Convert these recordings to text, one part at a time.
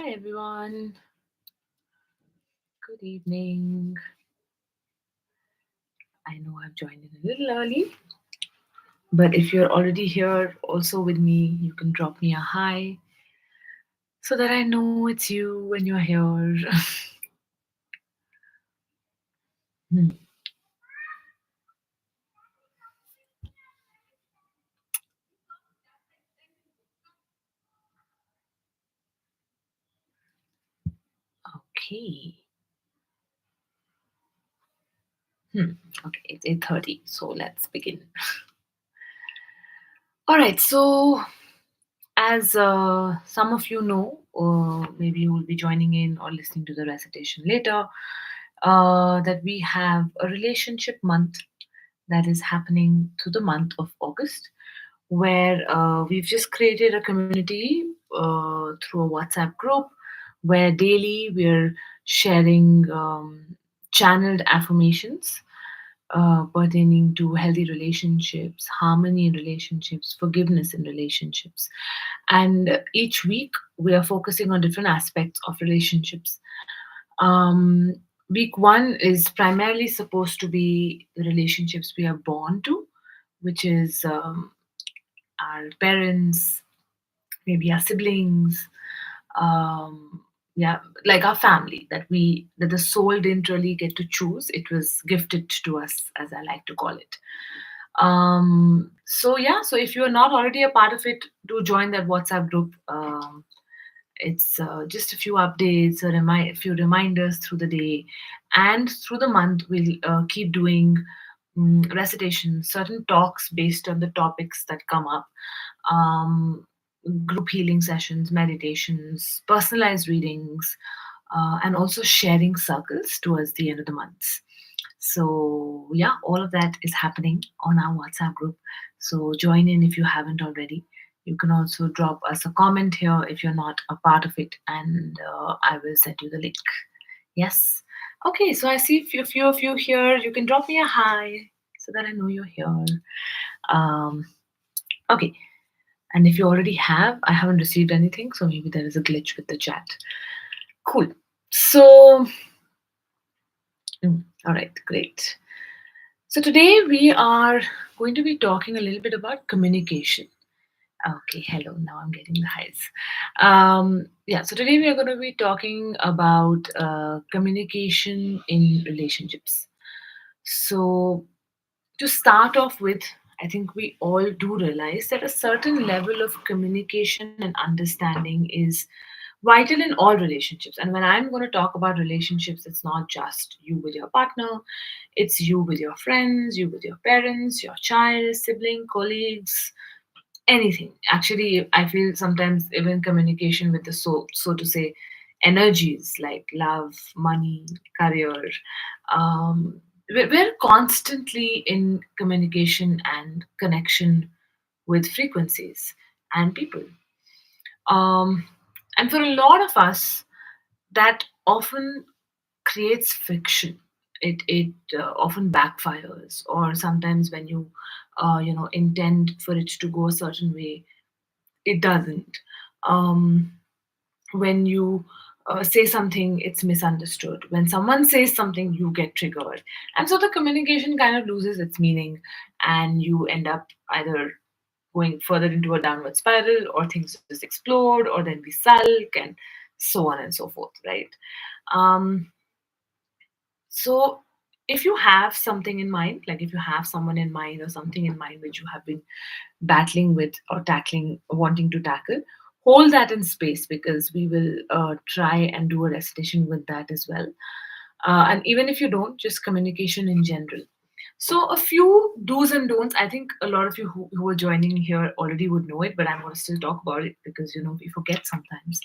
Hi everyone, good evening. I know I've joined in a little early, but if you're already here also with me, you can drop me a hi so that I know it's you when you're here. Hmm, okay. Hmm. Okay, it's 8:30, so let's begin. All right, so as some of you know, or maybe you will be joining in or listening to the recitation later, that we have a relationship month that is happening through the month of August, where we've just created a community through a WhatsApp group where daily we're sharing channeled affirmations pertaining to healthy relationships, harmony in relationships, forgiveness in relationships. And each week we are focusing on different aspects of relationships. Week one is primarily supposed to be the relationships we are born to, which is our parents, maybe our siblings, yeah, like our family that the soul didn't really get to choose. It was gifted to us, as I like to call it. So yeah, so if you're not already a part of it, do join that WhatsApp group. It's just a few updates, a few reminders through the day, and through the month we'll keep doing recitation, certain talks based on the topics that come up, um, group healing sessions, meditations, personalized readings, and also sharing circles towards the end of the month. So, yeah, all of that is happening on our WhatsApp group. So, join in if you haven't already. You can also drop us a comment here if you're not a part of it, and I will send you the link. Yes. Okay, so I see a few of you here. You can drop me a hi so that I know you're here. Um, okay, and if you already have, I haven't received anything, so maybe there is a glitch with the chat. Cool. So, all right, great. So today we are going to be talking a little bit about communication. Okay, hello. Now I'm getting the highs. Yeah, so today we are going to be talking about communication in relationships. So, to start off with, I think we all do realize that a certain level of communication and understanding is vital in all relationships. And when I'm going to talk about relationships, it's not just you with your partner, it's you with your friends, you with your parents, your child, sibling, colleagues, anything. Actually, I feel sometimes even communication with the soul, so to say, energies like love, money, career. We're constantly in communication and connection with frequencies and people. um, and for a lot of us, that often creates friction. It often backfires, or sometimes when you intend for it to go a certain way, it doesn't. Um, when you say something, it's misunderstood. When someone says something, you get triggered, and so the communication kind of loses its meaning, and you end up either going further into a downward spiral, or things just explode, or then we sulk, and so on and so forth, right? um, so if you have something in mind, like if you have someone in mind or something in mind which you have been battling with or tackling, wanting to tackle, hold that in space, because we will try and do a recitation with that as well. And even if you don't, just communication in general. So, a few do's and don'ts. I think a lot of you who are joining here already would know it, but I'm going to still talk about it because we forget sometimes.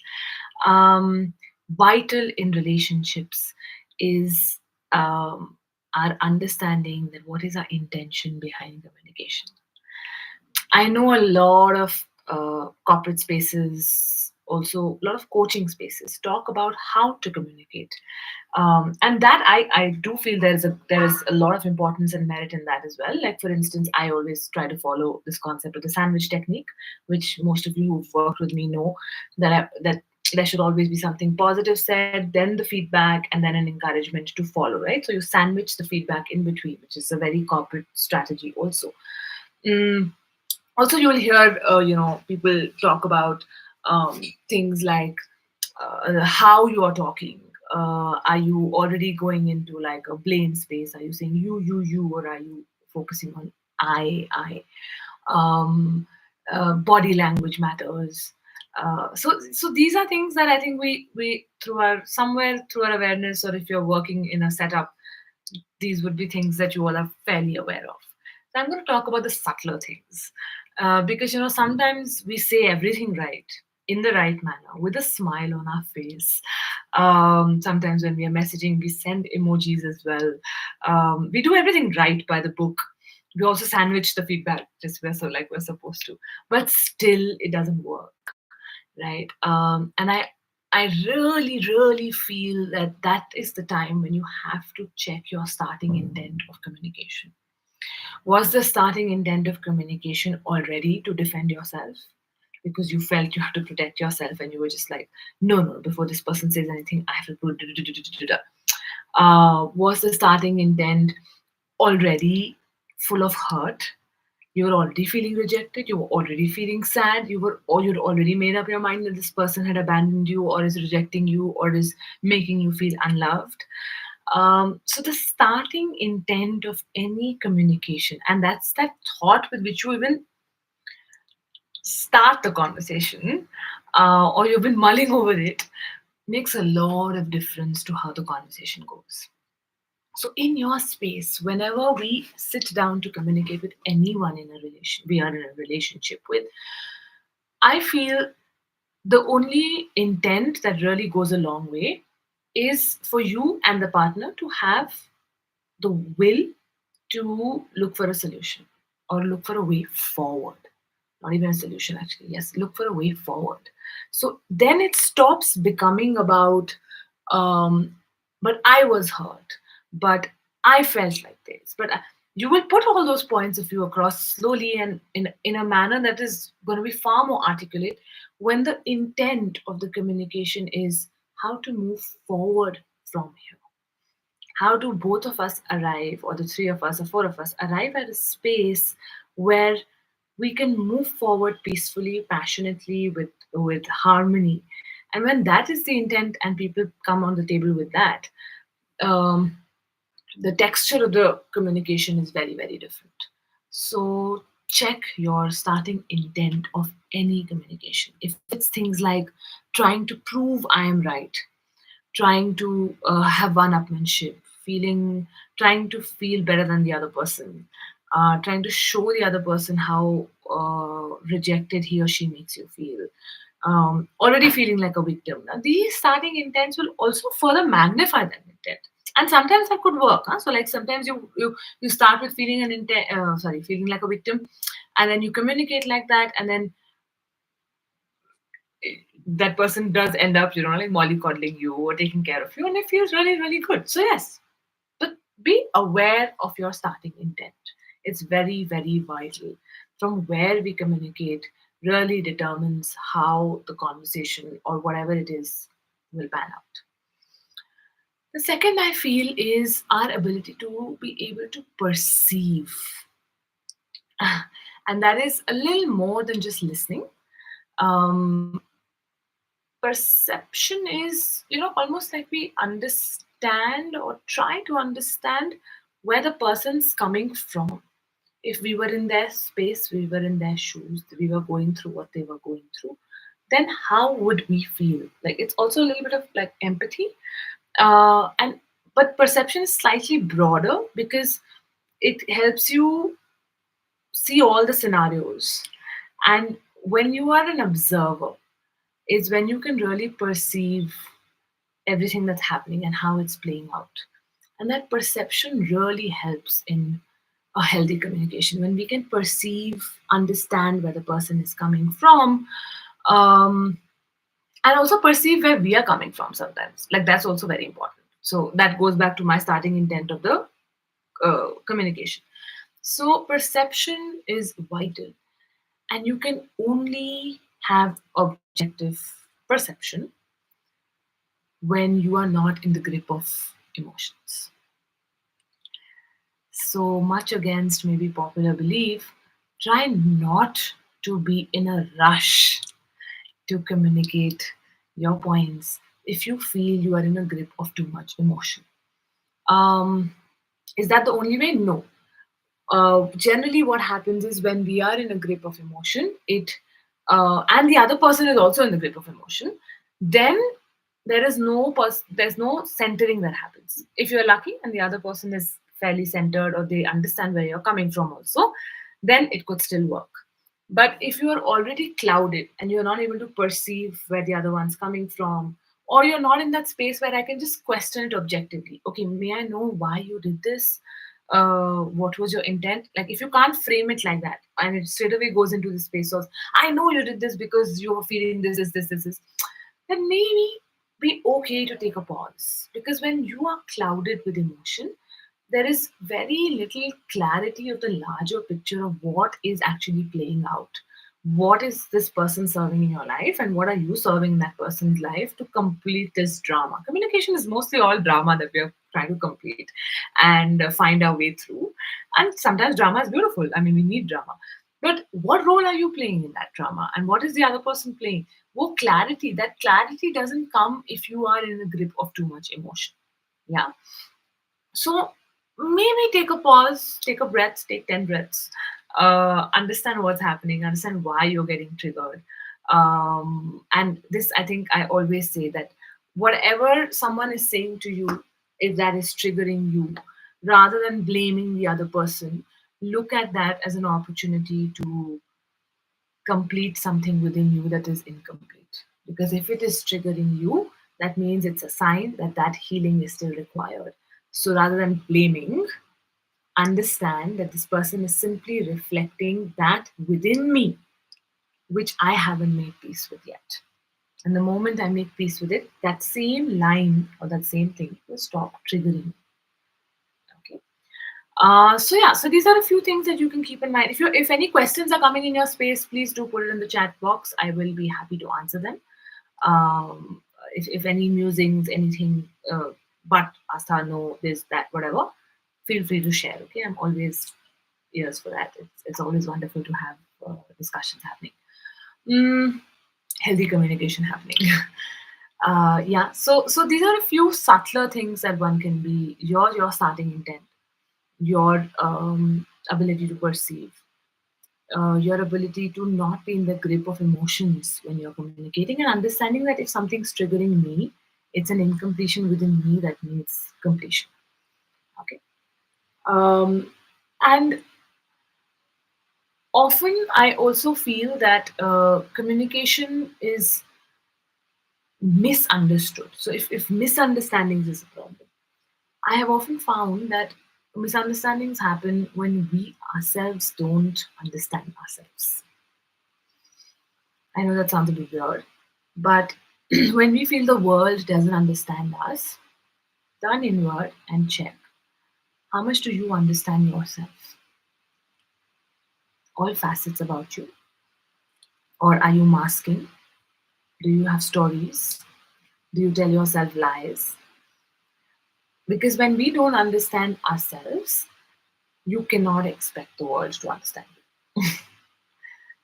Vital in relationships is our understanding that what is our intention behind communication. I know a lot of corporate spaces, also a lot of coaching spaces, talk about how to communicate, and that I do feel there is a lot of importance and merit in that as well. Like for instance, I always try to follow this concept of the sandwich technique, which most of you who've worked with me know that there should always be something positive said, then the feedback, and then an encouragement to follow, right? So you sandwich the feedback in between, which is a very corporate strategy also. Mm, Also, you will hear people talk about things like how you are talking. Are you already going into like a blame space? Are you saying you, or are you focusing on I? um, Body language matters. So these are things that I think we through our somewhere through our awareness, or if you're working in a setup, these would be things that you all are fairly aware of. So I'm going to talk about the subtler things, because sometimes we say everything right in the right manner with a smile on our face. Sometimes when we are messaging, we send emojis as well. We do everything right by the book. We also sandwich the feedback just we're supposed to, but still it doesn't work, right? And I really feel that that is the time when you have to check your starting intent of communication. Was the starting intent of communication already to defend yourself? Because you felt you had to protect yourself and you were just like, no, no, before this person says anything, I have to do. Was the starting intent already full of hurt? You were already feeling rejected, you were already feeling sad, or you'd already made up your mind that this person had abandoned you, or is rejecting you, or is making you feel unloved. So the starting intent of any communication, and that's that thought with which you even start the conversation, or you've been mulling over it, makes a lot of difference to how the conversation goes. So in your space, whenever we sit down to communicate with anyone in a relation, we are in a relationship with, I feel the only intent that really goes a long way is for you and the partner to have the will to look for a solution or look for a way forward. Not even a solution, actually. Yes, look for a way forward. So then it stops becoming about, um, but I was hurt, but I felt like this. You will put all those points of view across slowly and in a manner that is going to be far more articulate when the intent of the communication is how to move forward from here. How do both of us arrive, or the three of us, or four of us, arrive at a space where we can move forward peacefully, passionately, with harmony? And when that is the intent, and people come on the table with that, um, the texture of the communication is very, very different. So check your starting intent of any communication. If it's things like trying to prove I am right, trying to have one-upmanship, trying to feel better than the other person, trying to show the other person how rejected he or she makes you feel, already feeling like a victim. Now, these starting intents will also further magnify that intent, and sometimes that could work. Huh? So, like sometimes you start with feeling an intent, feeling like a victim, and then you communicate like that, and then that person does end up, like mollycoddling you or taking care of you, and it feels really, really good. So, yes, but be aware of your starting intent. It's very, very vital. From where we communicate really determines how the conversation or whatever it is will pan out. The second I feel is our ability to be able to perceive. And that is a little more than just listening. Um, Perception is almost like we understand or try to understand where the person's coming from. If we were in their space, we were in their shoes, we were going through what they were going through, then how would we feel? Like, it's also a little bit of like empathy. And But perception is slightly broader because it helps you see all the scenarios. And when you are an observer, is when you can really perceive everything that's happening and how it's playing out. And that perception really helps in a healthy communication. When we can perceive, understand where the person is coming from, um, and also perceive where we are coming from sometimes. Like, that's also very important. So that goes back to my starting intent of the communication. So perception is vital, and you can only have objective perception when you are not in the grip of emotions. So much against maybe popular belief, try not to be in a rush to communicate your points if you feel you are in a grip of too much emotion. Um, is that the only way? No. Generally, what happens is when we are in a grip of emotion, and the other person is also in the grip of emotion, then there's no centering that happens. If you're lucky and the other person is fairly centered or they understand where you're coming from also, then it could still work. But if you are already clouded and you're not able to perceive where the other one's coming from, or you're not in that space where I can just question it objectively. Okay, may I know why you did this? What was your intent? Like, if you can't frame it like that, and it straight away goes into the space of, I know you did this because you were feeling this, then maybe be okay to take a pause. Because when you are clouded with emotion, there is very little clarity of the larger picture of what is actually playing out. What is this person serving in your life, and what are you serving in that person's life to complete this drama? Communication is mostly all drama that we are trying to complete and find our way through. And sometimes drama is beautiful. I mean, we need drama. But what role are you playing in that drama? And what is the other person playing? Well, clarity. That clarity doesn't come if you are in the grip of too much emotion. Yeah. So maybe take a pause, take a breath, take 10 breaths, understand what's happening, understand why you're getting triggered. And this, I think I always say that whatever someone is saying to you, if that is triggering you, rather than blaming the other person, look at that as an opportunity to complete something within you that is incomplete. Because if it is triggering you, that means it's a sign that that healing is still required. So rather than blaming, understand that this person is simply reflecting that within me, which I haven't made peace with yet. And the moment I make peace with it, that same line or that same thing will stop triggering. Okay. So yeah, so these are a few things that you can keep in mind. If any questions are coming in your space, please do put it in the chat box. I will be happy to answer them. If any musings, anything, but Asta, no, this, that, whatever, feel free to share. Okay, I'm always ears for that. It's always wonderful to have discussions happening. Mm, healthy communication happening. Yeah. So these are a few subtler things that one can be your starting intent, your ability to perceive, your ability to not be in the grip of emotions when you're communicating, and understanding that if something's triggering me, it's an incompletion within me that needs completion. Okay. And often I also feel that communication is misunderstood. So if misunderstandings is a problem, I have often found that misunderstandings happen when we ourselves don't understand ourselves. I know that sounds a bit weird, but when we feel the world doesn't understand us, turn inward and check, how much do you understand yourself? All facets about you? Or are you masking? Do you have stories? Do you tell yourself lies? Because when we don't understand ourselves, you cannot expect the world to understand you.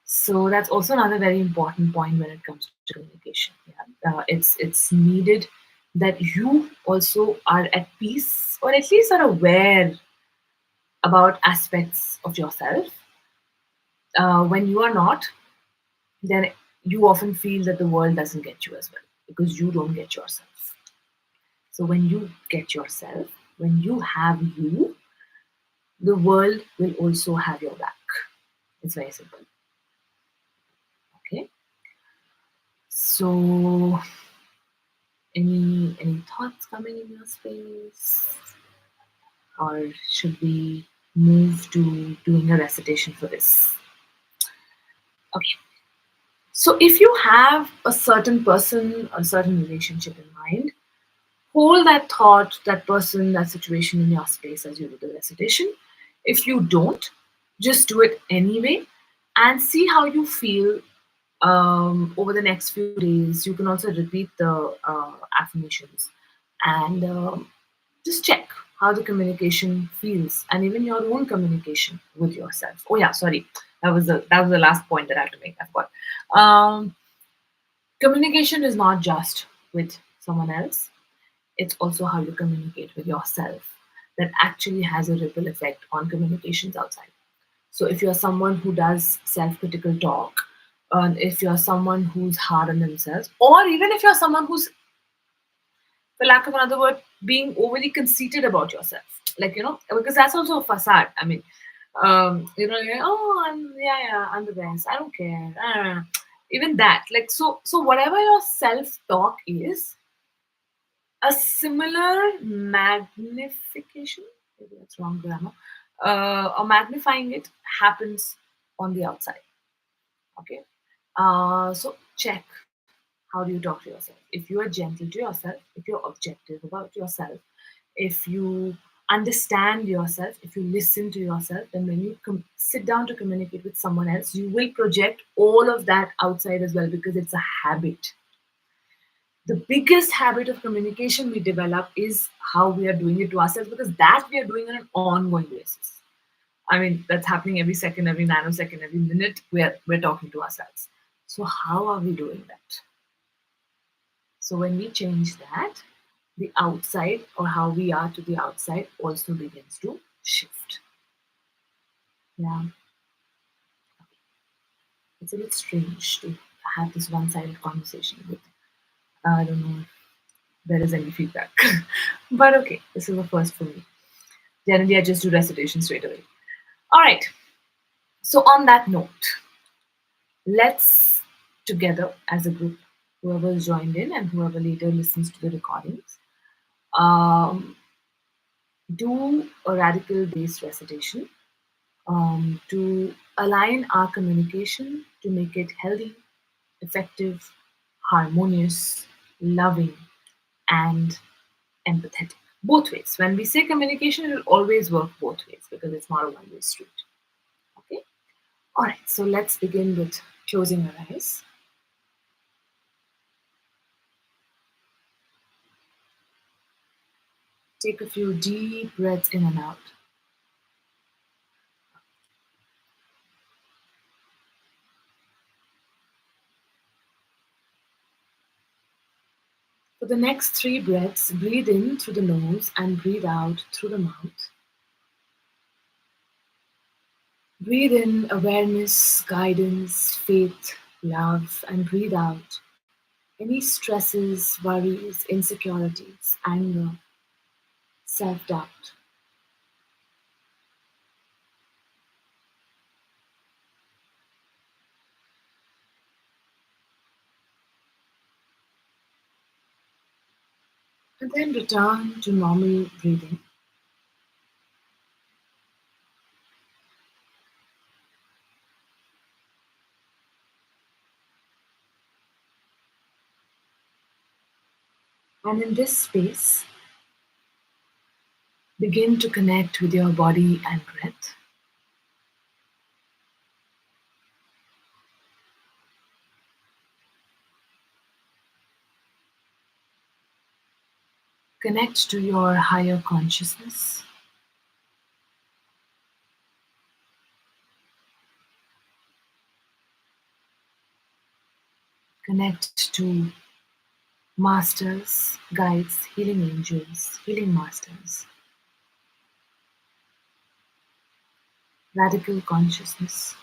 So that's also another very important point when it comes to communication. Yeah. It's needed that you also are at peace, or at least are aware about aspects of yourself. When you are not, then you often feel that the world doesn't get you as well because you don't get yourself. So when you get yourself, when you have you, the world will also have your back. It's very simple. Okay. So any thoughts coming in your space? Or should we move to doing a recitation for this? Okay. So if you have a certain person, a certain relationship in mind, hold that thought, that person, that situation in your space as you do the recitation. If you don't, just do it anyway and see how you feel Over the next few days, you can also repeat the affirmations and just check how the communication feels and even your own communication with yourself. Oh yeah, sorry, that was the last point that I had to make. I forgot. Communication is not just with someone else; it's also how you communicate with yourself that actually has a ripple effect on communications outside. So if you're someone who does self-critical talk, if you're someone who's hard on themselves, or even if you're someone who's, for lack of another word, being overly conceited about yourself, like because that's also a facade. I mean, you're, oh, I'm the best. I don't care. Even that, like, so whatever your self-talk is, a similar magnification, maybe that's wrong grammar, or magnifying it happens on the outside. Okay. So check, how do you talk to yourself? If you are gentle to yourself, if you're objective about yourself, if you understand yourself, if you listen to yourself, then when you sit down to communicate with someone else, you will project all of that outside as well because it's a habit. The biggest habit of communication we develop is how we are doing it to ourselves, because that we are doing on an ongoing basis. I mean, that's happening every second, every nanosecond, every minute we're talking to ourselves. So how are we doing that? So when we change that, the outside, or how we are to the outside, also begins to shift. Yeah, it's a bit strange to have this one-sided conversation with. I don't know if there is any feedback, but okay, this is the first for me. Generally, I just do recitation straight away. All right. So on that note, let's together as a group, whoever is joined in and whoever later listens to the recordings, um, do a radical based recitation to align our communication to make it healthy, effective, harmonious, loving, and empathetic. Both ways. When we say communication, it will always work both ways because it's not a one way street. Okay? All right, so let's begin with closing our eyes. Take a few deep breaths in and out. For the next three breaths, breathe in through the nose and breathe out through the mouth. Breathe in awareness, guidance, faith, love, and breathe out any stresses, worries, insecurities, anger, self doubt. And then return to normal breathing. And in this space, begin to connect with your body and breath. Connect to your higher consciousness. Connect to masters, guides, healing angels, healing masters, radical consciousness,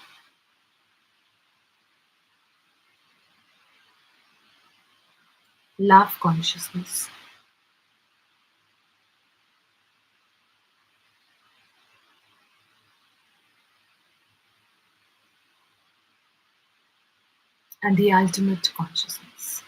love consciousness, and the ultimate consciousness.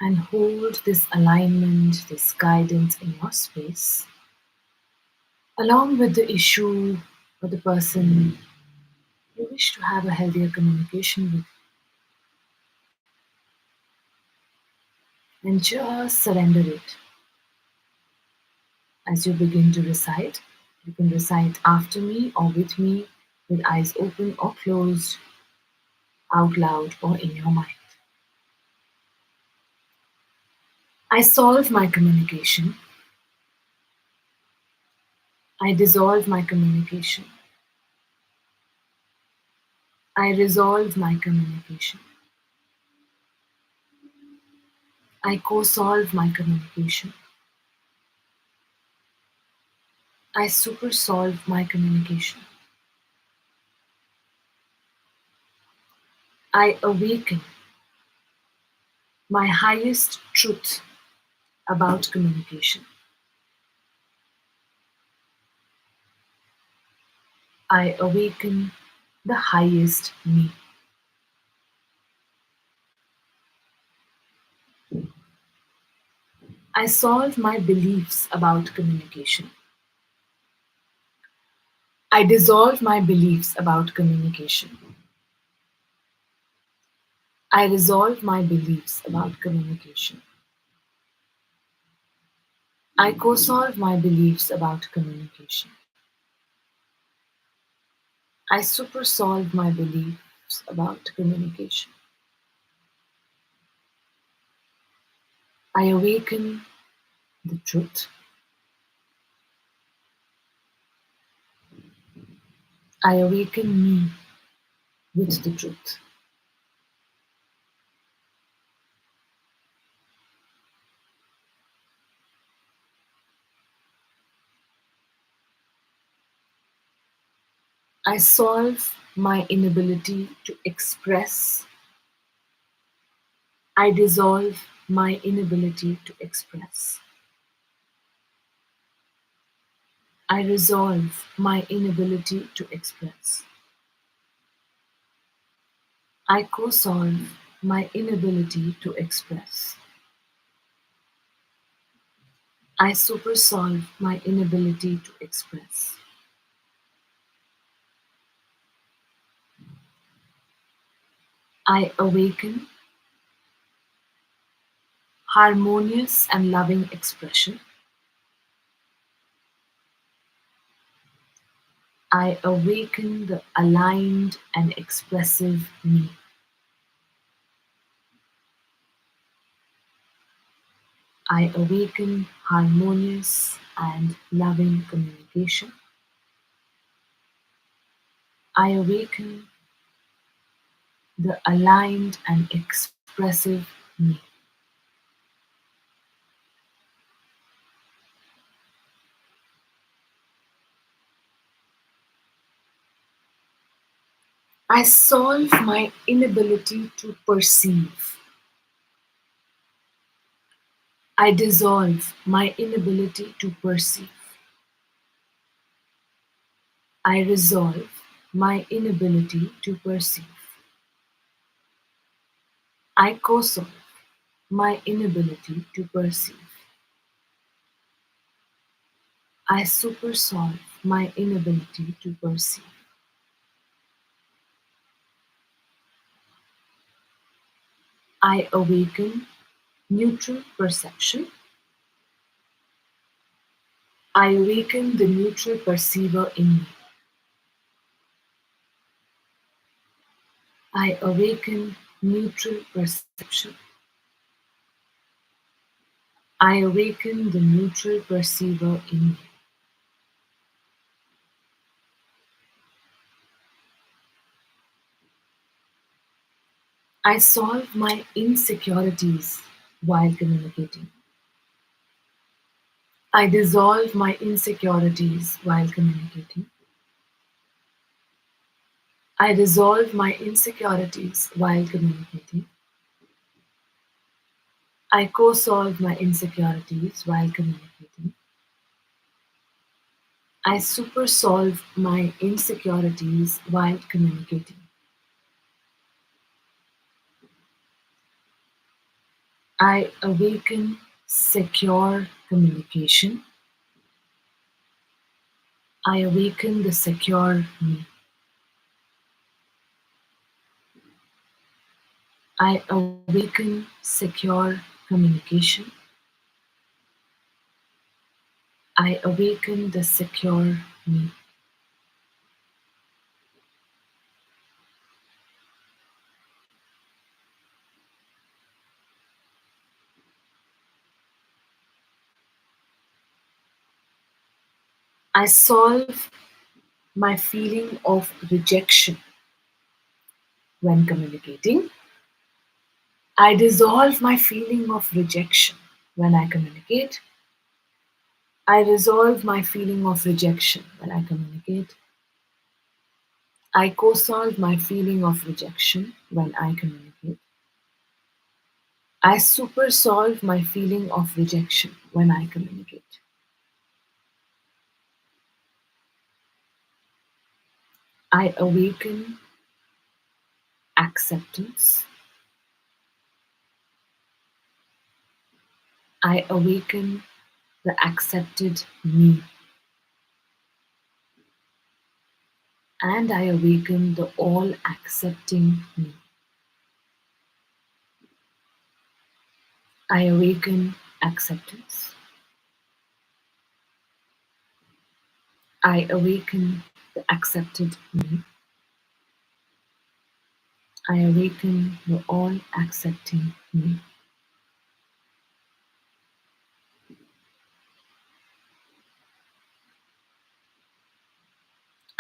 And hold this alignment, this guidance in your space, along with the issue or the person you wish to have a healthier communication with, and just surrender it as you begin to recite. You can recite after me or with me with eyes open or closed, out loud or in your mind. I solve my communication. I dissolve my communication. I resolve my communication. I co solve my communication. I super solve my communication. I awaken my highest truth about communication. I awaken the highest me. I solve my beliefs about communication. I dissolve my beliefs about communication. I resolve my beliefs about communication. I co solve my beliefs about communication. I super solve my beliefs about communication. I awaken the truth. I awaken me with the truth. I solve my inability to express. I dissolve my inability to express. I resolve my inability to express. I co solve my inability to express. I super solve my inability to express. I awaken harmonious and loving expression. I awaken the aligned and expressive me. I awaken harmonious and loving communication. I awaken the aligned and expressive me. I solve my inability to perceive. I dissolve my inability to perceive. I resolve my inability to perceive. I co solve my inability to perceive. I super solve my inability to perceive. I awaken neutral perception. I awaken the neutral perceiver in me. I awaken neutral perception. I awaken the neutral perceiver in me. I solve my insecurities while communicating. I dissolve my insecurities while communicating. I resolve my insecurities while communicating. I co solve my insecurities while communicating. I super solve my insecurities while communicating. I awaken secure communication. I awaken the secure me. I awaken secure communication. I awaken the secure me. I solve my feeling of rejection when communicating. I dissolve my feeling of rejection when I communicate. I resolve my feeling of rejection when I communicate. I co solve my feeling of rejection when I communicate. I super solve my feeling of rejection when I communicate. I awaken acceptance. I awaken the accepted me. And I awaken the all accepting me. I awaken acceptance. I awaken the accepted me. I awaken the all accepting me.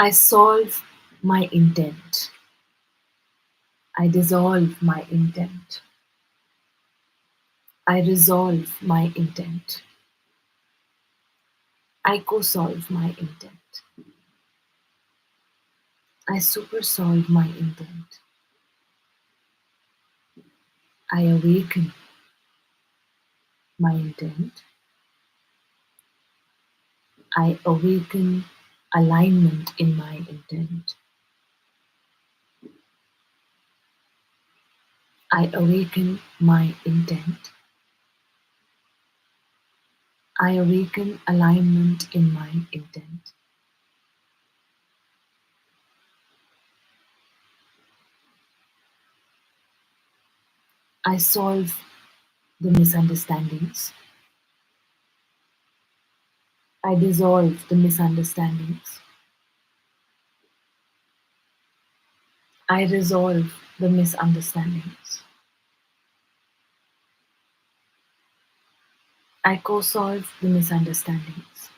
I solve my intent. I dissolve my intent. I resolve my intent. I co solve my intent. I super solve my intent. I awaken my intent. I awaken alignment in my intent. I awaken my intent. I awaken alignment in my intent. I solve the misunderstandings. I dissolve the misunderstandings. I resolve the misunderstandings. I co solve the misunderstandings.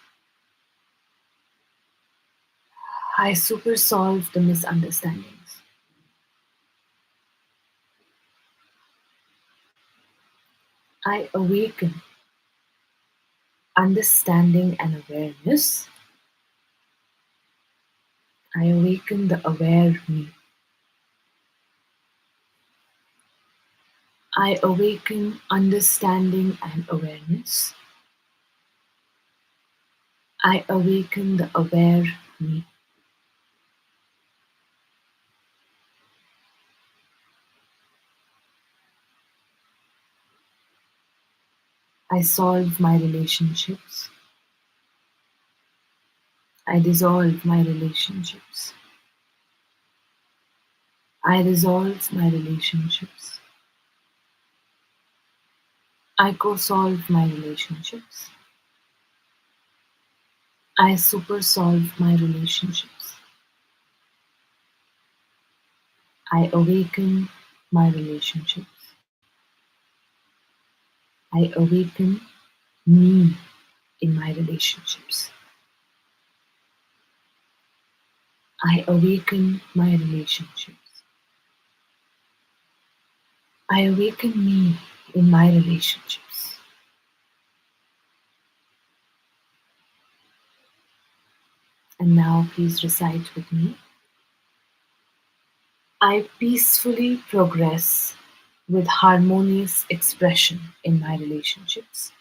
I super solve the misunderstandings. I awaken understanding and awareness. I awaken the aware me. I awaken understanding and awareness. I awaken the aware me. I solve my relationships. I dissolve my relationships. I resolve my relationships. I co solve my relationships. I super solve my relationships. I awaken my relationships. I awaken me in my relationships. I awaken my relationships. I awaken me in my relationships. And now please recite with me. I peacefully progress with harmonious expression in my relationships.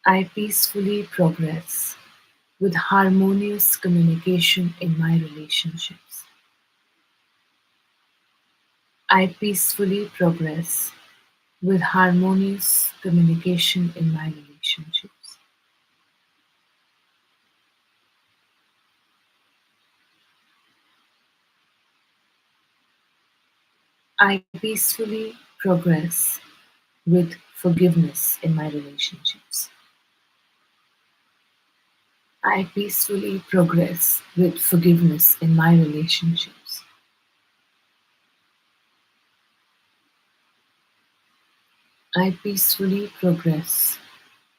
I peacefully progress with harmonious communication in my relationships. I peacefully progress with harmonious communication in my relationships. I peacefully progress with forgiveness in my relationships. I peacefully progress with forgiveness in my relationships. I peacefully progress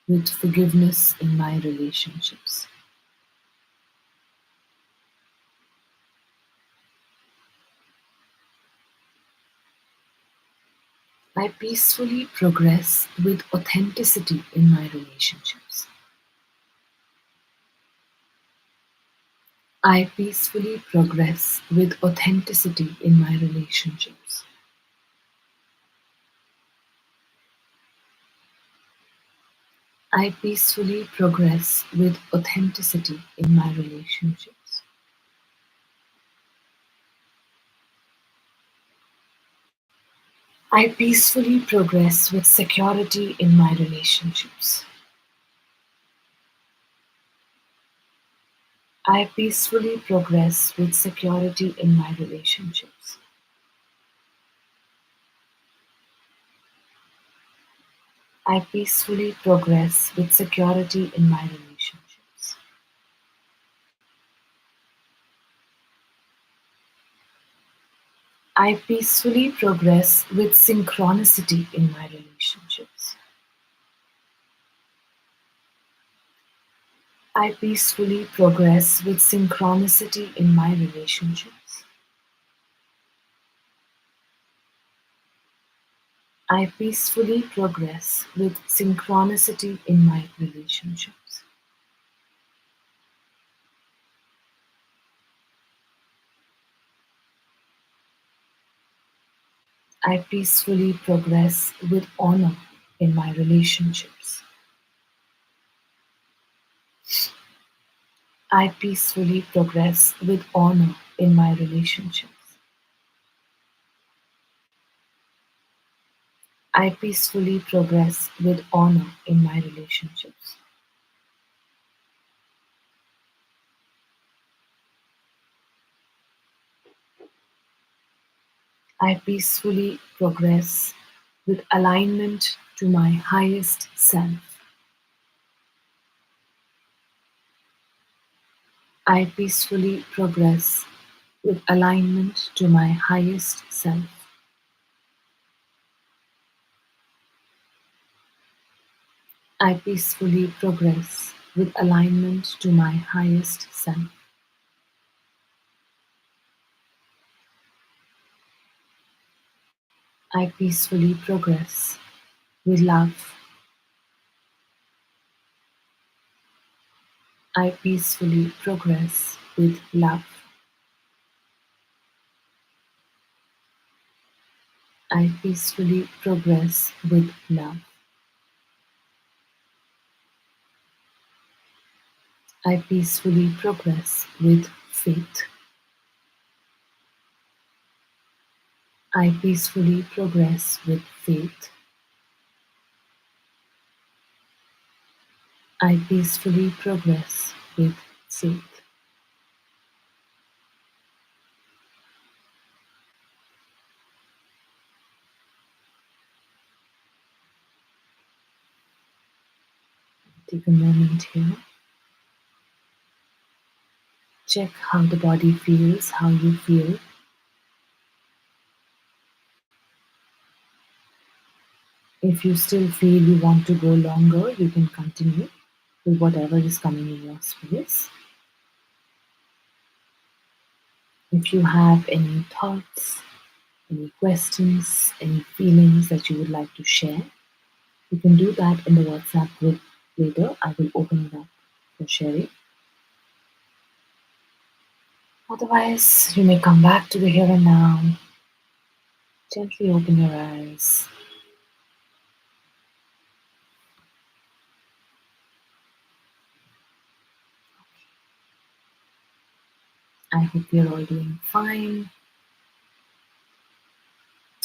with forgiveness in my relationships. I peacefully progress with authenticity in my relationships. I peacefully progress with authenticity in my relationships. I peacefully progress with authenticity in my relationships. I peacefully progress with security in my relationships. I peacefully progress with security in my relationships. I peacefully progress with security in my relationships. I peacefully progress with synchronicity in my relationships. I peacefully progress with synchronicity in my relationships. I peacefully progress with synchronicity in my relationships. I peacefully progress with honor in my relationships. I peacefully progress with honor in my relationships. I peacefully progress with honor in my relationships. I peacefully progress with alignment to my highest self. I peacefully progress with alignment to my highest self. I peacefully progress with alignment to my highest self. I peacefully progress with love. I peacefully progress with love. I peacefully progress with love. I peacefully progress with faith. I peacefully progress with faith. I peacefully progress with faith. Take a moment here. Check how the body feels, how you feel. If you still feel you want to go longer, you can continue with whatever is coming in your space. If you have any thoughts, any questions, any feelings that you would like to share, you can do that in the WhatsApp group later. I will open it up for sharing. Otherwise, you may come back to the here and now. Gently open your eyes. I hope you're all doing fine.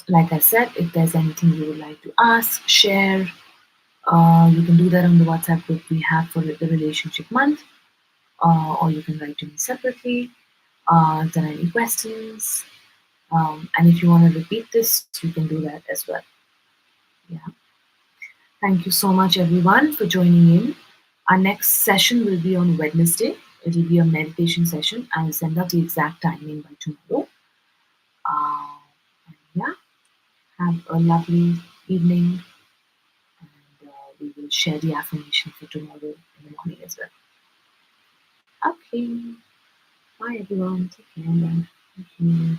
Like I said, if there's anything you would like to ask, share, you can do that on the WhatsApp group we have for the relationship month, or you can write to me separately. If there are any questions, And if you want to repeat this, you can do that as well. Yeah. Thank you so much, everyone, for joining in. Our next session will be on Wednesday. It will be a meditation session. I'll send out the exact timing by tomorrow. Uh, and yeah, have a lovely evening, and we will share the affirmation for tomorrow in the morning as well. Okay. Bye, everyone. Take care. Bye. Thank you.